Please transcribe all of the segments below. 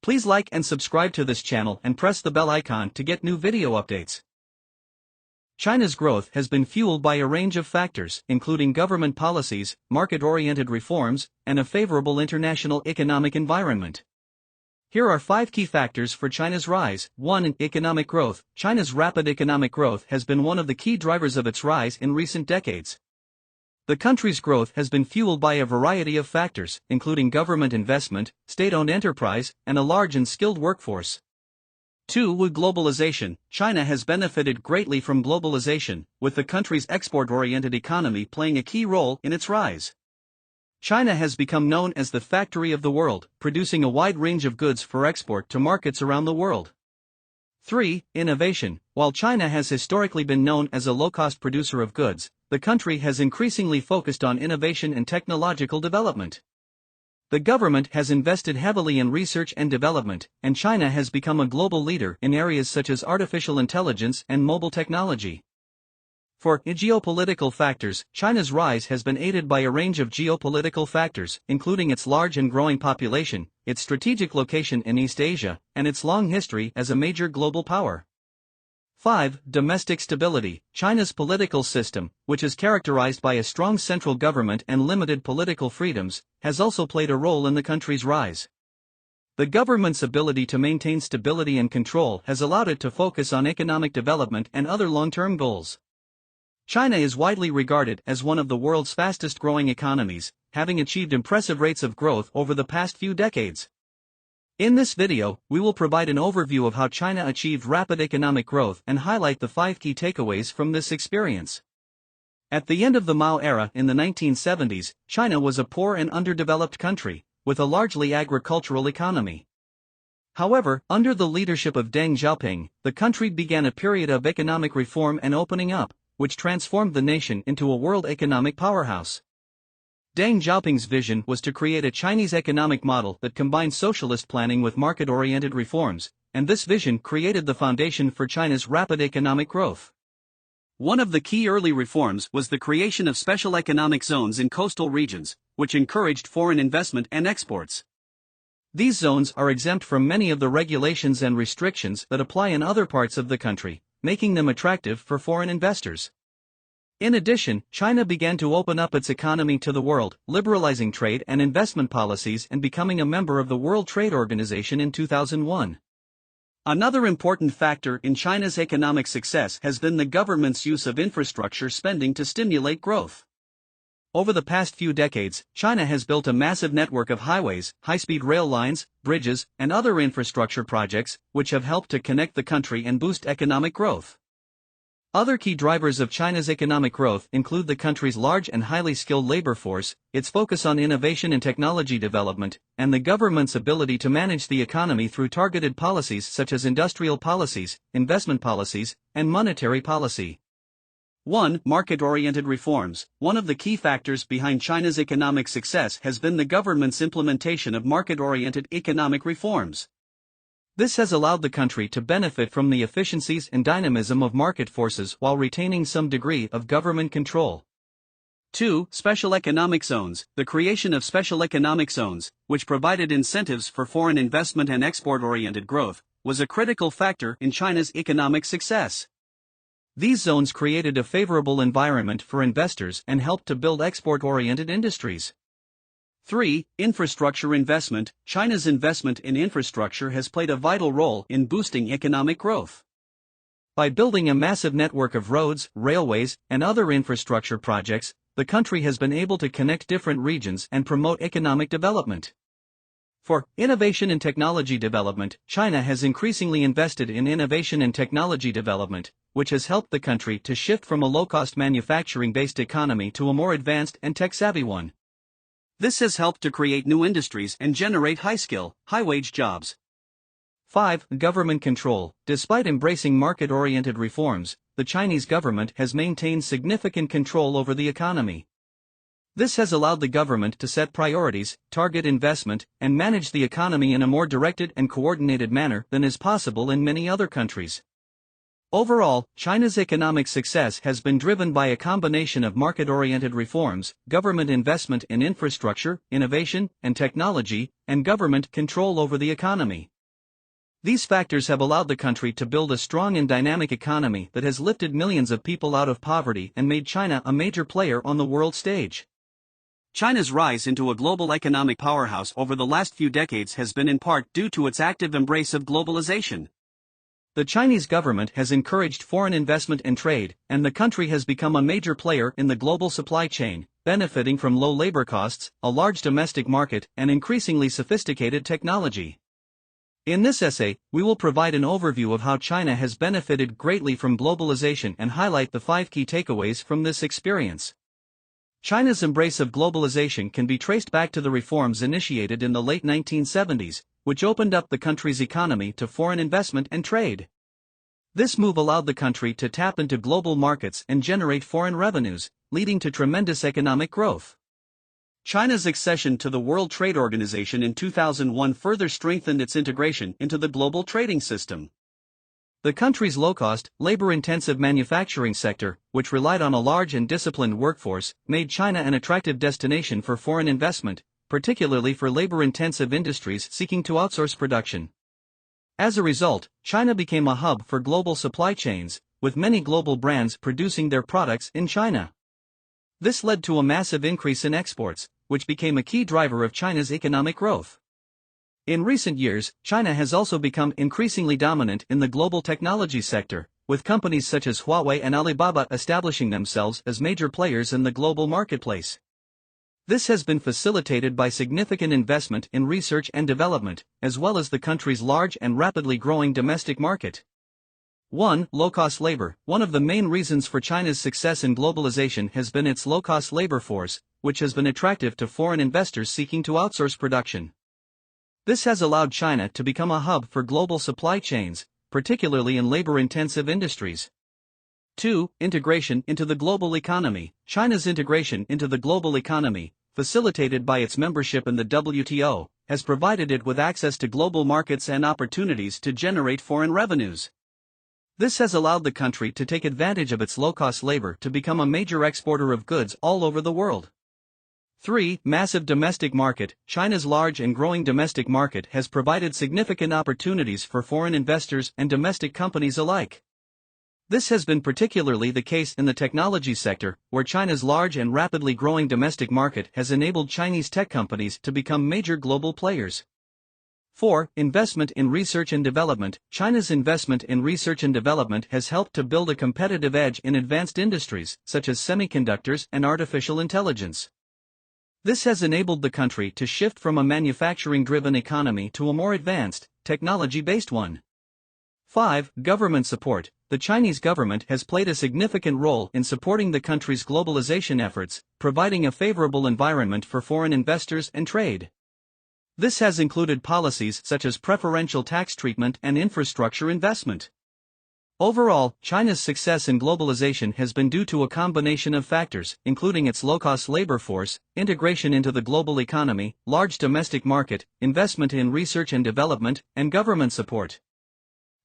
Please like and subscribe to this channel and press the bell icon to get new video updates. China's growth has been fueled by a range of factors, including government policies, market-oriented reforms, and a favorable international economic environment. Here are 5 key factors for China's rise. 1. Economic growth. China's rapid economic growth has been one of the key drivers of its rise in recent decades. The country's growth has been fueled by a variety of factors, including government investment, state-owned enterprise, and a large and skilled workforce. 2. Globalization. China has benefited greatly from globalization, with the country's export-oriented economy playing a key role in its rise. China has become known as the factory of the world, producing a wide range of goods for export to markets around the world. 3. Innovation. While China has historically been known as a low-cost producer of goods, the country has increasingly focused on innovation and technological development. The government has invested heavily in research and development, and China has become a global leader in areas such as artificial intelligence and mobile technology. 4. Geopolitical factors. China's rise has been aided by a range of geopolitical factors, including its large and growing population, its strategic location in East Asia, and its long history as a major global power. 5. Domestic stability. China's political system, which is characterized by a strong central government and limited political freedoms, has also played a role in the country's rise. The government's ability to maintain stability and control has allowed it to focus on economic development and other long-term goals. China is widely regarded as one of the world's fastest-growing economies, having achieved impressive rates of growth over the past few decades. In this video, we will provide an overview of how China achieved rapid economic growth and highlight the 5 key takeaways from this experience. At the end of the Mao era in the 1970s, China was a poor and underdeveloped country, with a largely agricultural economy. However, under the leadership of Deng Xiaoping, the country began a period of economic reform and opening up, which transformed the nation into a world economic powerhouse. Deng Xiaoping's vision was to create a Chinese economic model that combined socialist planning with market-oriented reforms, and this vision created the foundation for China's rapid economic growth. One of the key early reforms was the creation of special economic zones in coastal regions, which encouraged foreign investment and exports. These zones are exempt from many of the regulations and restrictions that apply in other parts of the country, making them attractive for foreign investors. In addition, China began to open up its economy to the world, liberalizing trade and investment policies and becoming a member of the World Trade Organization in 2001. Another important factor in China's economic success has been the government's use of infrastructure spending to stimulate growth. Over the past few decades, China has built a massive network of highways, high-speed rail lines, bridges, and other infrastructure projects, which have helped to connect the country and boost economic growth. Other key drivers of China's economic growth include the country's large and highly skilled labor force, its focus on innovation and technology development, and the government's ability to manage the economy through targeted policies such as industrial policies, investment policies, and monetary policy. 1. Market-oriented reforms. One of the key factors behind China's economic success has been the government's implementation of market-oriented economic reforms. This has allowed the country to benefit from the efficiencies and dynamism of market forces while retaining some degree of government control. 2. Special economic zones. The creation of special economic zones, which provided incentives for foreign investment and export-oriented growth, was a critical factor in China's economic success. These zones created a favorable environment for investors and helped to build export-oriented industries. 3. Infrastructure investment. China's investment in infrastructure has played a vital role in boosting economic growth. By building a massive network of roads, railways, and other infrastructure projects, the country has been able to connect different regions and promote economic development. For innovation and technology development, China has increasingly invested in innovation and technology development, which has helped the country to shift from a low-cost manufacturing-based economy to a more advanced and tech-savvy one. This has helped to create new industries and generate high-skill, high-wage jobs. 5. Government control. Despite embracing market-oriented reforms, the Chinese government has maintained significant control over the economy. This has allowed the government to set priorities, target investment, and manage the economy in a more directed and coordinated manner than is possible in many other countries. Overall, China's economic success has been driven by a combination of market-oriented reforms, government investment in infrastructure, innovation and technology, and government control over the economy. These factors have allowed the country to build a strong and dynamic economy that has lifted millions of people out of poverty and made China a major player on the world stage. China's rise into a global economic powerhouse over the last few decades has been in part due to its active embrace of globalization. The Chinese government has encouraged foreign investment and trade, and the country has become a major player in the global supply chain, benefiting from low labor costs, a large domestic market, and increasingly sophisticated technology. In this essay, we will provide an overview of how China has benefited greatly from globalization and highlight the 5 key takeaways from this experience. China's embrace of globalization can be traced back to the reforms initiated in the late 1970s, which opened up the country's economy to foreign investment and trade. This move allowed the country to tap into global markets and generate foreign revenues, leading to tremendous economic growth. China's accession to the World Trade Organization in 2001 further strengthened its integration into the global trading system. The country's low-cost, labor-intensive manufacturing sector, which relied on a large and disciplined workforce, made China an attractive destination for foreign investment, particularly for labor-intensive industries seeking to outsource production. As a result, China became a hub for global supply chains, with many global brands producing their products in China. This led to a massive increase in exports, which became a key driver of China's economic growth. In recent years, China has also become increasingly dominant in the global technology sector, with companies such as Huawei and Alibaba establishing themselves as major players in the global marketplace. This has been facilitated by significant investment in research and development, as well as the country's large and rapidly growing domestic market. 1. Low-cost labor. One of the main reasons for China's success in globalization has been its low-cost labor force, which has been attractive to foreign investors seeking to outsource production. This has allowed China to become a hub for global supply chains, particularly in labor-intensive industries. 2. Integration into the global economy. China's integration into the global economy, facilitated by its membership in the WTO, has provided it with access to global markets and opportunities to generate foreign revenues. This has allowed the country to take advantage of its low-cost labor to become a major exporter of goods all over the world. 3. Massive domestic market. China's large and growing domestic market has provided significant opportunities for foreign investors and domestic companies alike. This has been particularly the case in the technology sector, where China's large and rapidly growing domestic market has enabled Chinese tech companies to become major global players. 4. Investment in research and development. China's investment in research and development has helped to build a competitive edge in advanced industries, such as semiconductors and artificial intelligence. This has enabled the country to shift from a manufacturing-driven economy to a more advanced, technology-based one. 5. Government support. The Chinese government has played a significant role in supporting the country's globalization efforts, providing a favorable environment for foreign investors and trade. This has included policies such as preferential tax treatment and infrastructure investment. Overall, China's success in globalization has been due to a combination of factors, including its low-cost labor force, integration into the global economy, large domestic market, investment in research and development, and government support.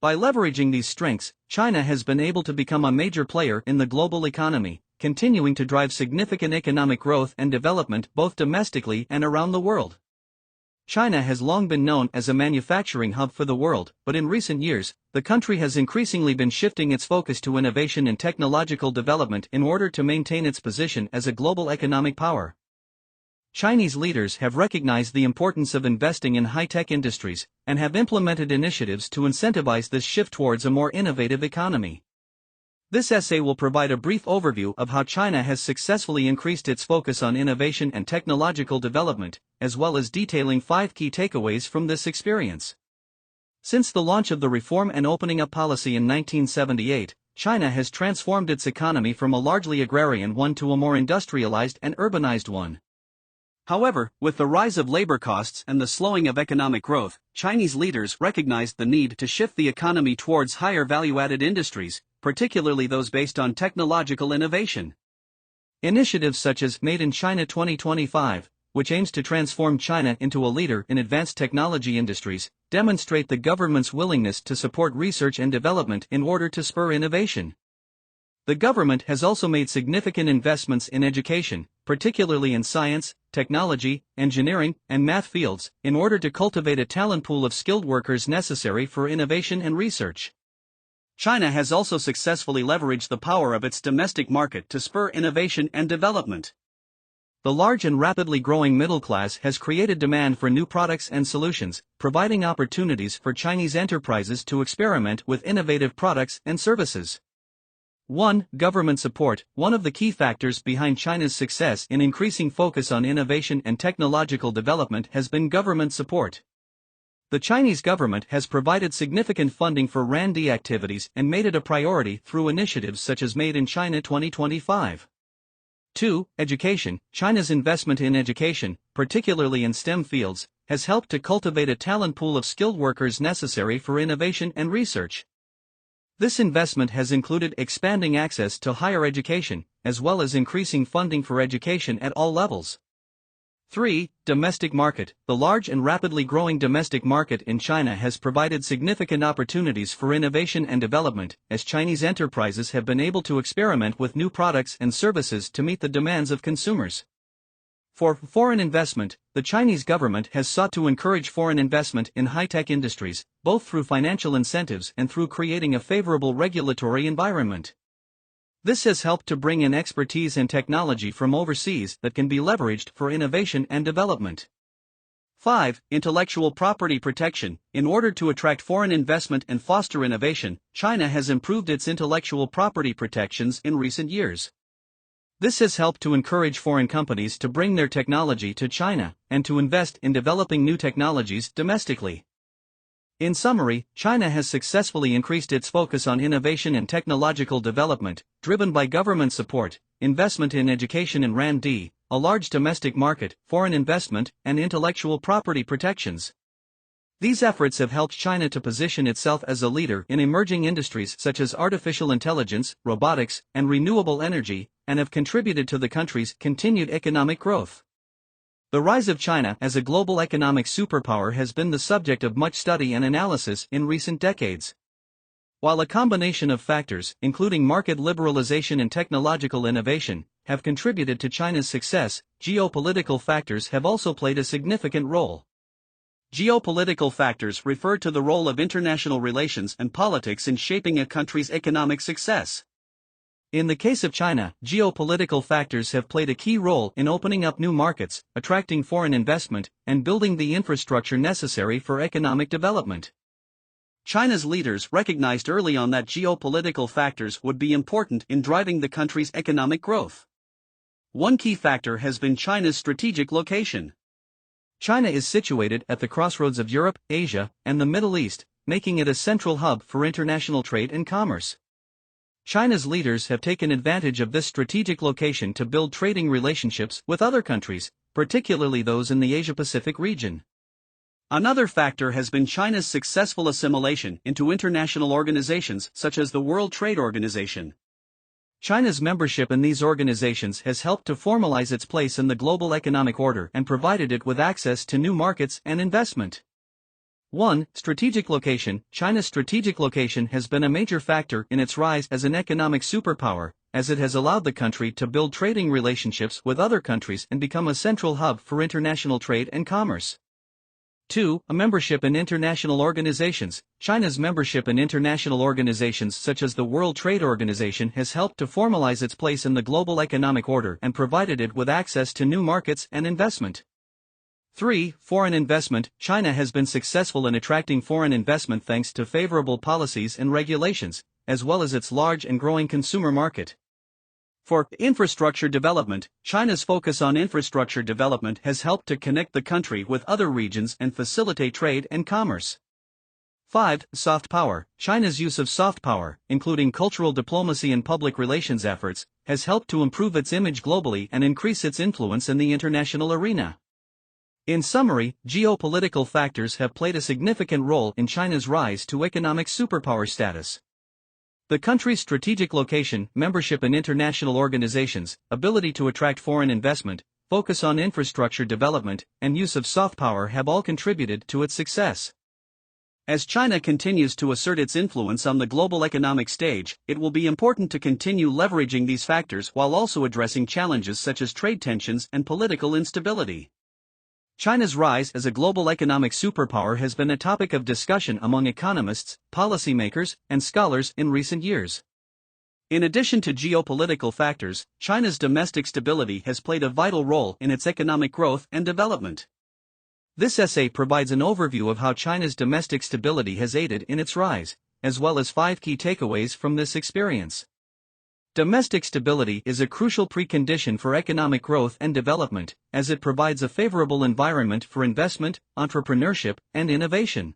By leveraging these strengths, China has been able to become a major player in the global economy, continuing to drive significant economic growth and development both domestically and around the world. China has long been known as a manufacturing hub for the world, but in recent years, the country has increasingly been shifting its focus to innovation and technological development in order to maintain its position as a global economic power. Chinese leaders have recognized the importance of investing in high-tech industries, and have implemented initiatives to incentivize this shift towards a more innovative economy. This essay will provide a brief overview of how China has successfully increased its focus on innovation and technological development, as well as detailing 5 key takeaways from this experience. Since the launch of the Reform and Opening Up policy in 1978, China has transformed its economy from a largely agrarian one to a more industrialized and urbanized one. However, with the rise of labor costs and the slowing of economic growth, Chinese leaders recognized the need to shift the economy towards higher value-added industries, particularly those based on technological innovation. Initiatives such as Made in China 2025, which aims to transform China into a leader in advanced technology industries, demonstrate the government's willingness to support research and development in order to spur innovation. The government has also made significant investments in education, particularly in science, technology, engineering, and math fields, in order to cultivate a talent pool of skilled workers necessary for innovation and research. China has also successfully leveraged the power of its domestic market to spur innovation and development. The large and rapidly growing middle class has created demand for new products and solutions, providing opportunities for Chinese enterprises to experiment with innovative products and services. 1. Government support. One of the key factors behind China's success in increasing focus on innovation and technological development has been government support. The Chinese government has provided significant funding for R&D activities and made it a priority through initiatives such as Made in China 2025. 2. Education. China's investment in education, particularly in STEM fields, has helped to cultivate a talent pool of skilled workers necessary for innovation and research. This investment has included expanding access to higher education, as well as increasing funding for education at all levels. 3. Domestic market. The large and rapidly growing domestic market in China has provided significant opportunities for innovation and development, as Chinese enterprises have been able to experiment with new products and services to meet the demands of consumers. For foreign investment, the Chinese government has sought to encourage foreign investment in high-tech industries, both through financial incentives and through creating a favorable regulatory environment. This has helped to bring in expertise and technology from overseas that can be leveraged for innovation and development. 5. Intellectual property protection. In order to attract foreign investment and foster innovation, China has improved its intellectual property protections in recent years. This has helped to encourage foreign companies to bring their technology to China and to invest in developing new technologies domestically. In summary, China has successfully increased its focus on innovation and technological development, driven by government support, investment in education and R&D, a large domestic market, foreign investment, and intellectual property protections. These efforts have helped China to position itself as a leader in emerging industries such as artificial intelligence, robotics, and renewable energy, and have contributed to the country's continued economic growth. The rise of China as a global economic superpower has been the subject of much study and analysis in recent decades. While a combination of factors, including market liberalization and technological innovation, have contributed to China's success, geopolitical factors have also played a significant role. Geopolitical factors refer to the role of international relations and politics in shaping a country's economic success. In the case of China, geopolitical factors have played a key role in opening up new markets, attracting foreign investment, and building the infrastructure necessary for economic development. China's leaders recognized early on that geopolitical factors would be important in driving the country's economic growth. One key factor has been China's strategic location. China is situated at the crossroads of Europe, Asia, and the Middle East, making it a central hub for international trade and commerce. China's leaders have taken advantage of this strategic location to build trading relationships with other countries, particularly those in the Asia-Pacific region. Another factor has been China's successful assimilation into international organizations such as the World Trade Organization. China's membership in these organizations has helped to formalize its place in the global economic order and provided it with access to new markets and investment. 1. Strategic location. China's strategic location has been a major factor in its rise as an economic superpower, as it has allowed the country to build trading relationships with other countries and become a central hub for international trade and commerce. 2. A membership in international organizations. China's membership in international organizations such as the World Trade Organization has helped to formalize its place in the global economic order and provided it with access to new markets and investment. 3. Foreign investment. China has been successful in attracting foreign investment thanks to favorable policies and regulations, as well as its large and growing consumer market. For infrastructure development, China's focus on infrastructure development has helped to connect the country with other regions and facilitate trade and commerce. 5. Soft power. China's use of soft power, including cultural diplomacy and public relations efforts, has helped to improve its image globally and increase its influence in the international arena. In summary, geopolitical factors have played a significant role in China's rise to economic superpower status. The country's strategic location, membership in international organizations, ability to attract foreign investment, focus on infrastructure development, and use of soft power have all contributed to its success. As China continues to assert its influence on the global economic stage, it will be important to continue leveraging these factors while also addressing challenges such as trade tensions and political instability. China's rise as a global economic superpower has been a topic of discussion among economists, policymakers, and scholars in recent years. In addition to geopolitical factors, China's domestic stability has played a vital role in its economic growth and development. This essay provides an overview of how China's domestic stability has aided in its rise, as well as 5 key takeaways from this experience. Domestic stability is a crucial precondition for economic growth and development, as it provides a favorable environment for investment, entrepreneurship, and innovation.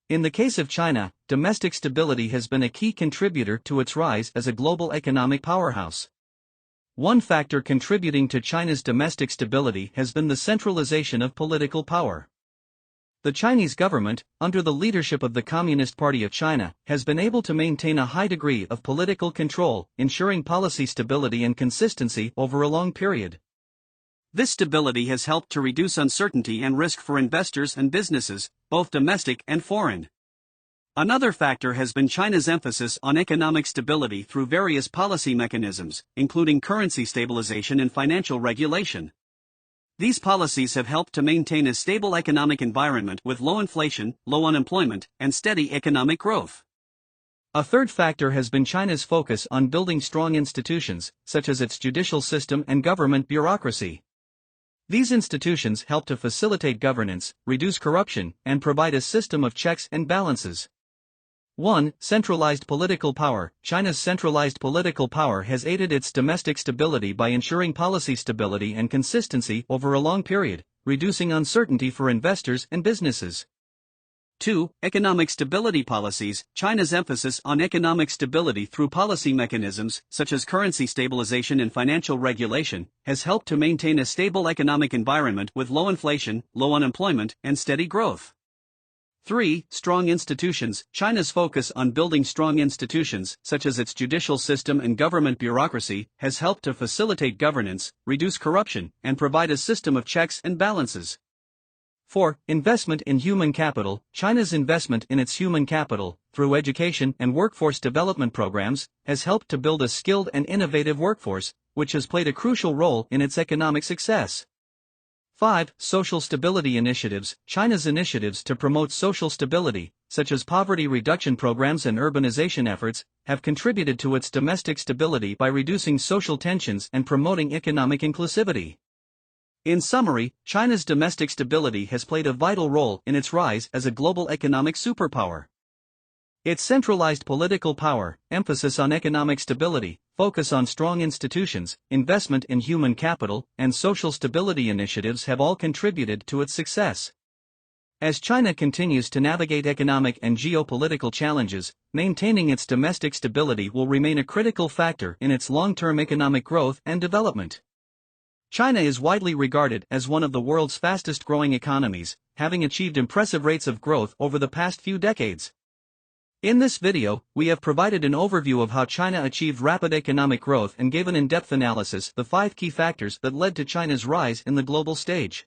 In the case of China, domestic stability has been a key contributor to its rise as a global economic powerhouse. One factor contributing to China's domestic stability has been the centralization of political power. The Chinese government, under the leadership of the Communist Party of China, has been able to maintain a high degree of political control, ensuring policy stability and consistency over a long period. This stability has helped to reduce uncertainty and risk for investors and businesses, both domestic and foreign. Another factor has been China's emphasis on economic stability through various policy mechanisms, including currency stabilization and financial regulation. These policies have helped to maintain a stable economic environment with low inflation, low unemployment, and steady economic growth. A third factor has been China's focus on building strong institutions, such as its judicial system and government bureaucracy. These institutions help to facilitate governance, reduce corruption, and provide a system of checks and balances. 1. Centralized political power. China's centralized political power has aided its domestic stability by ensuring policy stability and consistency over a long period, reducing uncertainty for investors and businesses. 2. Economic stability policies. China's emphasis on economic stability through policy mechanisms, such as currency stabilization and financial regulation, has helped to maintain a stable economic environment with low inflation, low unemployment, and steady growth. 3. Strong institutions. China's focus on building strong institutions, such as its judicial system and government bureaucracy, has helped to facilitate governance, reduce corruption, and provide a system of checks and balances. 4. Investment in human capital. China's investment in its human capital, through education and workforce development programs, has helped to build a skilled and innovative workforce, which has played a crucial role in its economic success. 5. Social stability initiatives. China's initiatives to promote social stability, such as poverty reduction programs and urbanization efforts, have contributed to its domestic stability by reducing social tensions and promoting economic inclusivity. In summary, China's domestic stability has played a vital role in its rise as a global economic superpower. Its centralized political power, emphasis on economic stability, focus on strong institutions, investment in human capital, and social stability initiatives have all contributed to its success. As China continues to navigate economic and geopolitical challenges, maintaining its domestic stability will remain a critical factor in its long-term economic growth and development. China is widely regarded as one of the world's fastest-growing economies, having achieved impressive rates of growth over the past few decades. In this video, we have provided an overview of how China achieved rapid economic growth and gave an in-depth analysis of the 5 key factors that led to China's rise in the global stage.